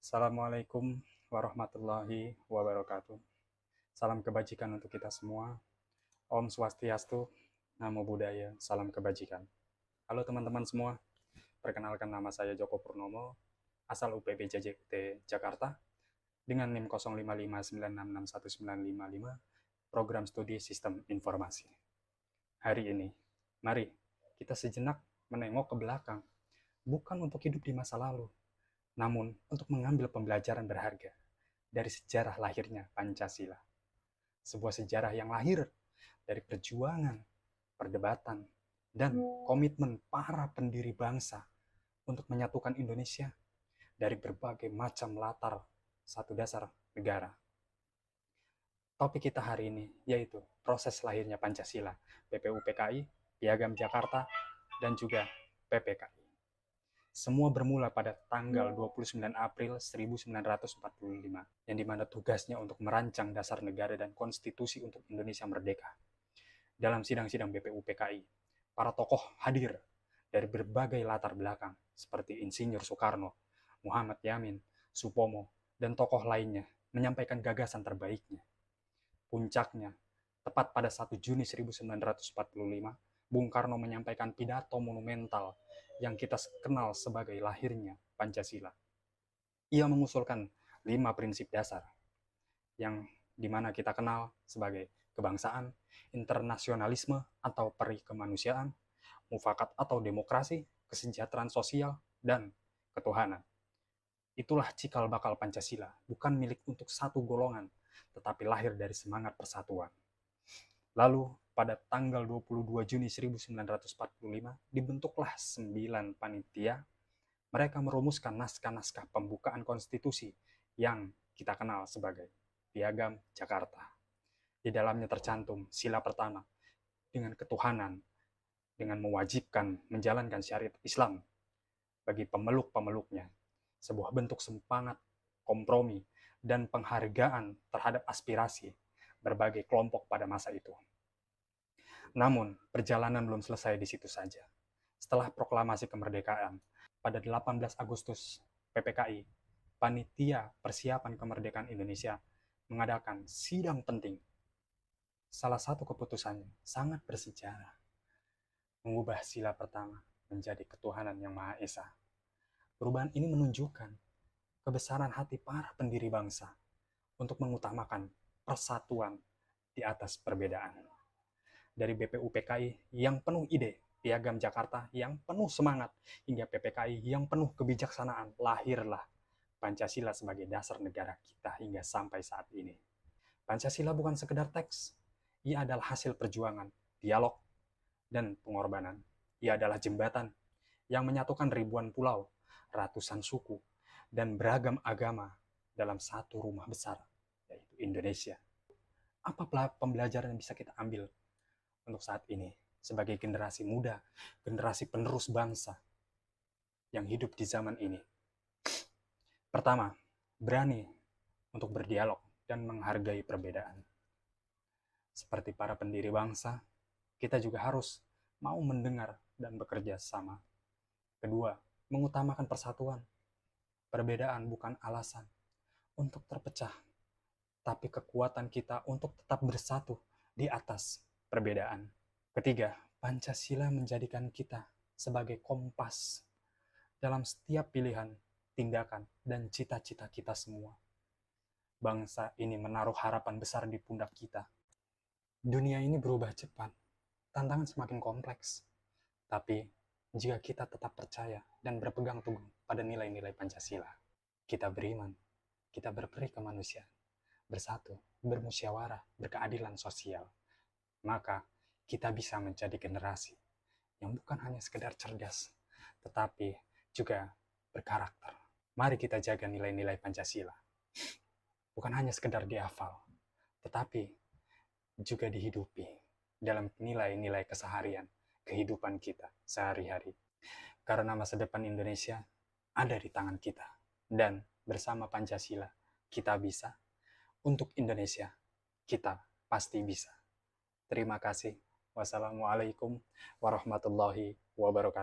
Assalamualaikum warahmatullahi wabarakatuh. Salam kebajikan untuk kita semua. Om Swastiastu, Namo Buddhaya, salam kebajikan. Halo teman-teman semua, perkenalkan nama saya Joko Purnomo, asal UPB JJUT Jakarta, dengan NIM 0559661955, Program Studi Sistem Informasi. Hari ini, mari kita sejenak menengok ke belakang, bukan untuk hidup di masa lalu, namun untuk mengambil pembelajaran berharga dari sejarah lahirnya Pancasila. Sebuah sejarah yang lahir dari perjuangan, perdebatan, dan komitmen para pendiri bangsa untuk menyatukan Indonesia dari berbagai macam latar satu dasar negara. Topik kita hari ini yaitu proses lahirnya Pancasila, PPUPKI, Piagam Jakarta, dan juga PPKI. Semua bermula pada tanggal 29 April 1945, yang dimana tugasnya untuk merancang dasar negara dan konstitusi untuk Indonesia merdeka. Dalam sidang-sidang BPUPKI, para tokoh hadir dari berbagai latar belakang, seperti Insinyur Soekarno, Muhammad Yamin, Supomo, dan tokoh lainnya menyampaikan gagasan terbaiknya. Puncaknya, tepat pada 1 Juni 1945, Bung Karno menyampaikan pidato monumental yang kita kenal sebagai lahirnya Pancasila. Ia mengusulkan 5 prinsip dasar, yang dimana kita kenal sebagai kebangsaan, internasionalisme atau peri kemanusiaan, mufakat atau demokrasi, kesejahteraan sosial, dan ketuhanan. Itulah cikal bakal Pancasila, bukan milik untuk satu golongan, tetapi lahir dari semangat persatuan. Lalu, pada tanggal 22 Juni 1945, dibentuklah 9 panitia. Mereka merumuskan naskah-naskah pembukaan konstitusi yang kita kenal sebagai Piagam Jakarta. Di dalamnya tercantum sila pertama dengan ketuhanan, dengan mewajibkan menjalankan syariat Islam bagi pemeluk-pemeluknya. Sebuah bentuk semangat, kompromi, dan penghargaan terhadap aspirasi berbagai kelompok pada masa itu. Namun, perjalanan belum selesai di situ saja. Setelah proklamasi kemerdekaan, pada 18 Agustus, PPKI, Panitia Persiapan Kemerdekaan Indonesia, mengadakan sidang penting. Salah satu keputusannya sangat bersejarah, mengubah sila pertama menjadi ketuhanan yang Maha Esa. Perubahan ini menunjukkan kebesaran hati para pendiri bangsa untuk mengutamakan persatuan di atas perbedaan. Dari BPUPKI yang penuh ide, Piagam Jakarta yang penuh semangat, hingga PPKI yang penuh kebijaksanaan, lahirlah Pancasila sebagai dasar negara kita hingga sampai saat ini. Pancasila bukan sekedar teks, ia adalah hasil perjuangan, dialog, dan pengorbanan. Ia adalah jembatan yang menyatukan ribuan pulau, ratusan suku, dan beragam agama dalam satu rumah besar, yaitu Indonesia. Apa pembelajaran yang bisa kita ambil untuk saat ini sebagai generasi muda, generasi penerus bangsa yang hidup di zaman ini? Pertama, berani untuk berdialog dan menghargai perbedaan. Seperti para pendiri bangsa, kita juga harus mau mendengar dan bekerja sama. Kedua, mengutamakan persatuan. Perbedaan bukan alasan untuk terpecah, tapi kekuatan kita untuk tetap bersatu di atas perbedaan. Ketiga, Pancasila menjadikan kita sebagai kompas dalam setiap pilihan, tindakan, dan cita-cita kita semua. Bangsa ini menaruh harapan besar di pundak kita. Dunia ini berubah cepat, tantangan semakin kompleks. Tapi, jika kita tetap percaya dan berpegang teguh pada nilai-nilai Pancasila, kita beriman, kita berperi kemanusiaan, bersatu, bermusyawarah, berkeadilan sosial, maka kita bisa menjadi generasi yang bukan hanya sekedar cerdas, tetapi juga berkarakter. Mari kita jaga nilai-nilai Pancasila. Bukan hanya sekedar dihafal, tetapi juga dihidupi dalam nilai-nilai keseharian, kehidupan kita sehari-hari. Karena masa depan Indonesia ada di tangan kita. Dan bersama Pancasila, kita bisa. Untuk Indonesia, kita pasti bisa. Terima kasih. Wassalamualaikum warahmatullahi wabarakatuh.